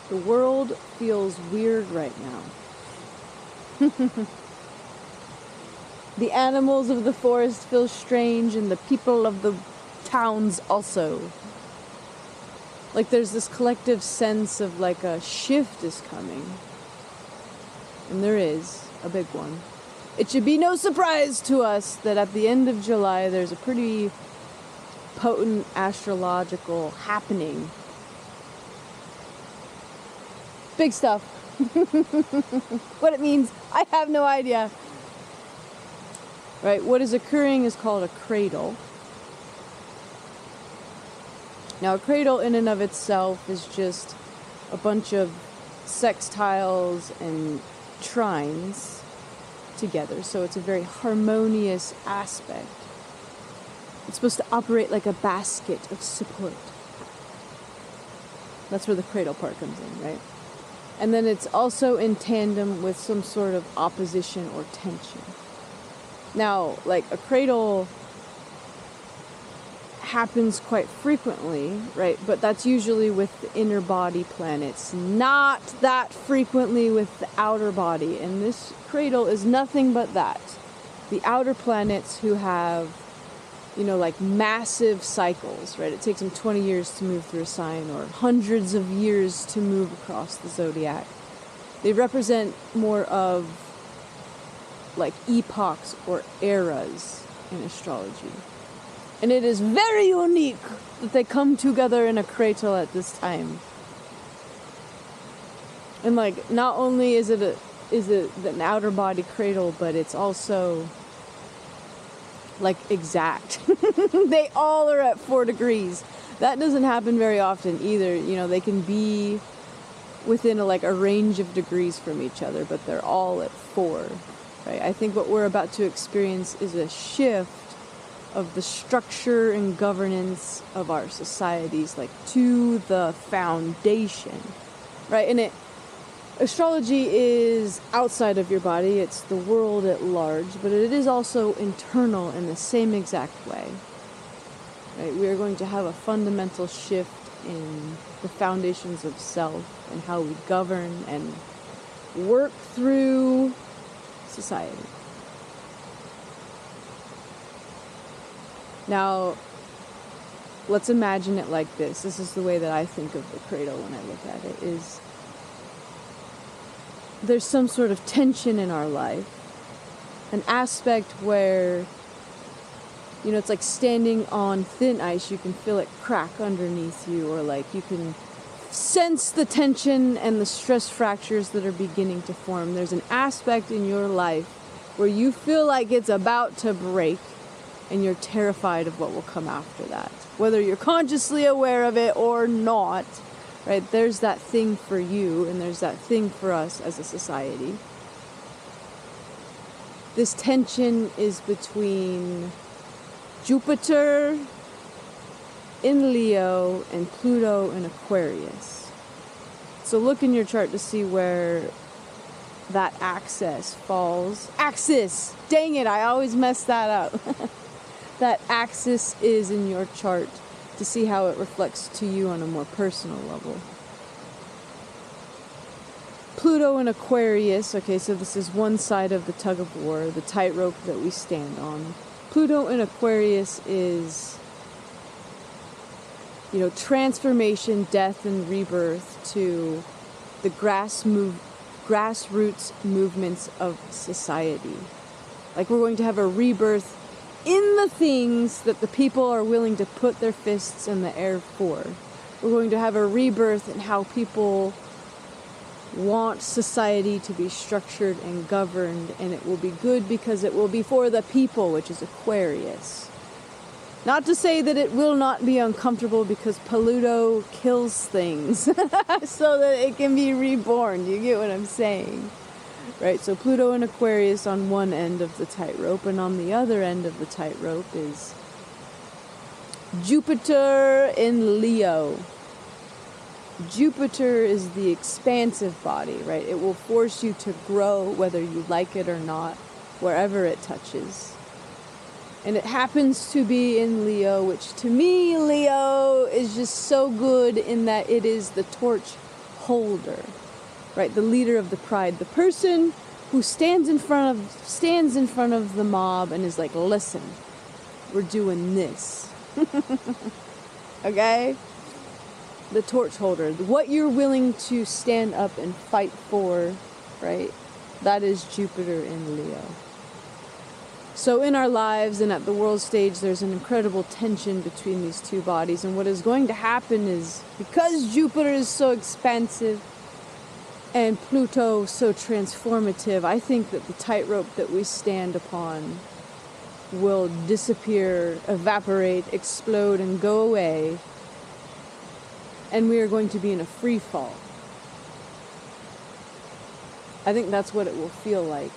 The world feels weird right now. The animals of the forest feel strange, and the people of the towns also. Like there's this collective sense of like a shift is coming. And there is a big one. It should be no surprise to us that at the end of July there's a pretty potent astrological happening. Big stuff. What it means, I have no idea. Right, what is occurring is called a cradle. Now, a cradle in and of itself is just a bunch of sextiles and trines together, so it's a very harmonious aspect. It's supposed to operate like a basket of support. That's where the cradle part comes in, right? And then it's also in tandem with some sort of opposition or tension. Now, like a cradle happens quite frequently, right? But that's usually with the inner body planets, not that frequently with the outer body. And this cradle is nothing but that. The outer planets who have, like massive cycles, right? It takes them 20 years to move through a sign, or hundreds of years to move across the zodiac. They represent more of like epochs or eras in astrology. And it is very unique that they come together in a cradle at this time. And like, not only is it an outer body cradle, but it's also like exact. They all are at 4 degrees. That doesn't happen very often either. They can be within a range of degrees from each other, but they're all at 4. Right? I think what we're about to experience is a shift of the structure and governance of our societies, to the foundation, right? And astrology is outside of your body, it's the world at large, but it is also internal in the same exact way, right? We are going to have a fundamental shift in the foundations of self and how we govern and work through society. Now, let's imagine it like this. This is the way that I think of the cradle when I look at it, is there's some sort of tension in our life. An aspect where, it's like standing on thin ice. You can feel it crack underneath you, or you can sense the tension and the stress fractures that are beginning to form. There's an aspect in your life where you feel like it's about to break, and you're terrified of what will come after that. Whether you're consciously aware of it or not, right? There's that thing for you, and there's that thing for us as a society. This tension is between Jupiter in Leo and Pluto in Aquarius. So look in your chart to see where that axis falls. Axis! Dang it, I always mess that up. That axis is in your chart to see how it reflects to you on a more personal level. Pluto in Aquarius, okay, so this is one side of the tug of war, the tightrope that we stand on. Pluto in Aquarius is, transformation, death, and rebirth to the grassroots movements of society. We're going to have a rebirth in the things that the people are willing to put their fists in the air for. We're going to have a rebirth in how people want society to be structured and governed, and it will be good because it will be for the people, which is Aquarius. Not to say that it will not be uncomfortable, because Pluto kills things so that it can be reborn. You get what I'm saying? Right, so Pluto and Aquarius on one end of the tightrope, and on the other end of the tightrope is Jupiter in Leo. Jupiter is the expansive body, right? It will force you to grow whether you like it or not, wherever it touches. And it happens to be in Leo, which to me, Leo is just so good in that it is the torch holder, right? The leader of the pride, the person who stands in front of the mob and is like, listen, we're doing this. Okay? The torch holder, what you're willing to stand up and fight for, right? That is Jupiter in Leo. So in our lives and at the world stage, there's an incredible tension between these two bodies. And what is going to happen is, because Jupiter is so expansive and Pluto so transformative, I think that the tightrope that we stand upon will disappear, evaporate, explode, and go away. And we are going to be in a free fall. I think that's what it will feel like.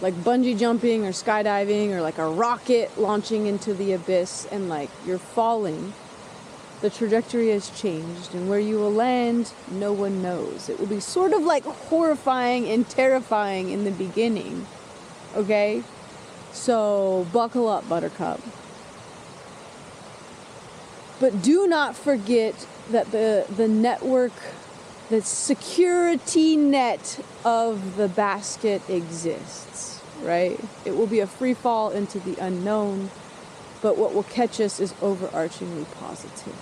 Like bungee jumping or skydiving or like a rocket launching into the abyss, and like you're falling. The trajectory has changed, and where you will land, no one knows. It will be sort of like horrifying and terrifying in the beginning. Okay? So buckle up, Buttercup. But do not forget that the network, the security net of the basket exists, right? It will be a free fall into the unknown, but what will catch us is overarchingly positive.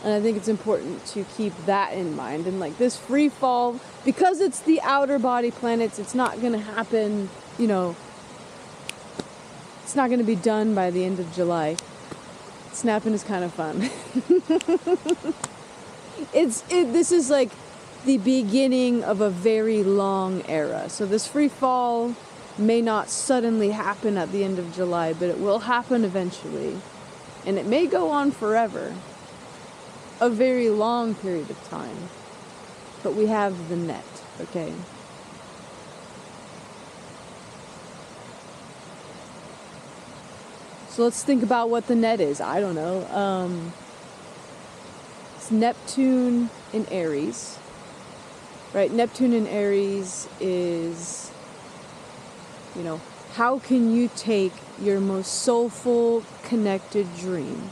And I think it's important to keep that in mind. And like this free fall, because it's the outer body planets, it's not going to happen, it's not going to be done by the end of July. Snapping is kind of fun. This is like the beginning of a very long era. So this free fall may not suddenly happen at the end of July, but it will happen eventually. And it may go on forever. A very long period of time. But we have the net, okay? So let's think about what the net is. I don't know. It's Neptune in Aries. Right? Neptune in Aries is, how can you take your most soulful, connected dream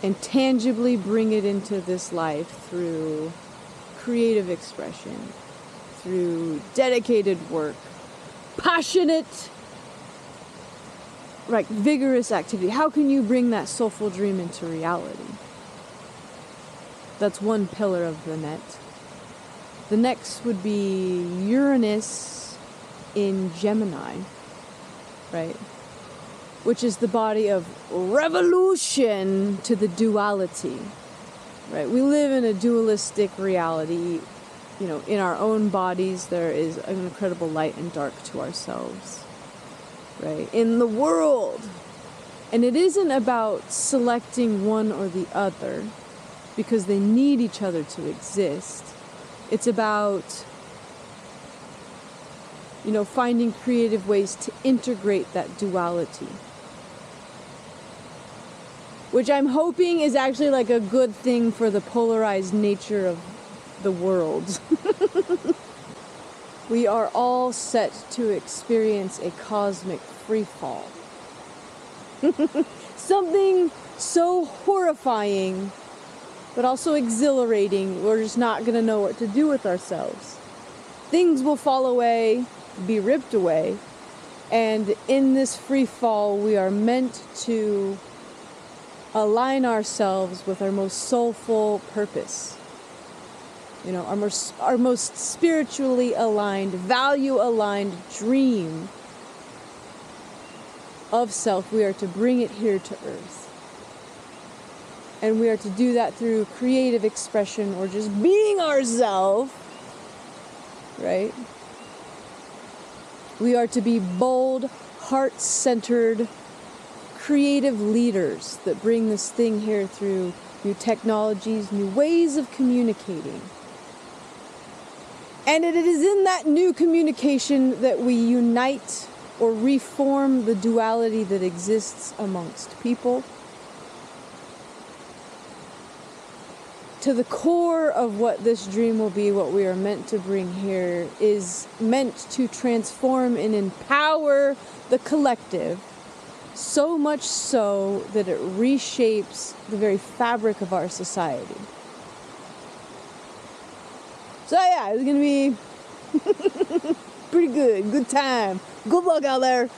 and tangibly bring it into this life through creative expression, through dedicated work, passionate, like vigorous activity. How can you bring that soulful dream into reality? That's one pillar of the net. The next would be Uranus in Gemini, right? Which is the body of revolution to the duality, right? We live in a dualistic reality. In our own bodies, there is an incredible light and dark to ourselves. Right, in the world. And it isn't about selecting one or the other because they need each other to exist. It's about, finding creative ways to integrate that duality. Which I'm hoping is actually like a good thing for the polarized nature of the world. We are all set to experience a cosmic free fall. Something so horrifying, but also exhilarating, we're just not going to know what to do with ourselves. Things will fall away, be ripped away, and in this free fall, we are meant to align ourselves with our most soulful purpose. Our most spiritually aligned, value-aligned dream of self. We are to bring it here to earth. And we are to do that through creative expression or just being ourselves, right? We are to be bold, heart-centered, creative leaders that bring this thing here through new technologies, new ways of communicating. And it is in that new communication that we unite or reform the duality that exists amongst people. To the core of what this dream will be, what we are meant to bring here, is meant to transform and empower the collective So much so that it reshapes the very fabric of our society. So yeah, it's gonna be pretty good time. Good luck out there.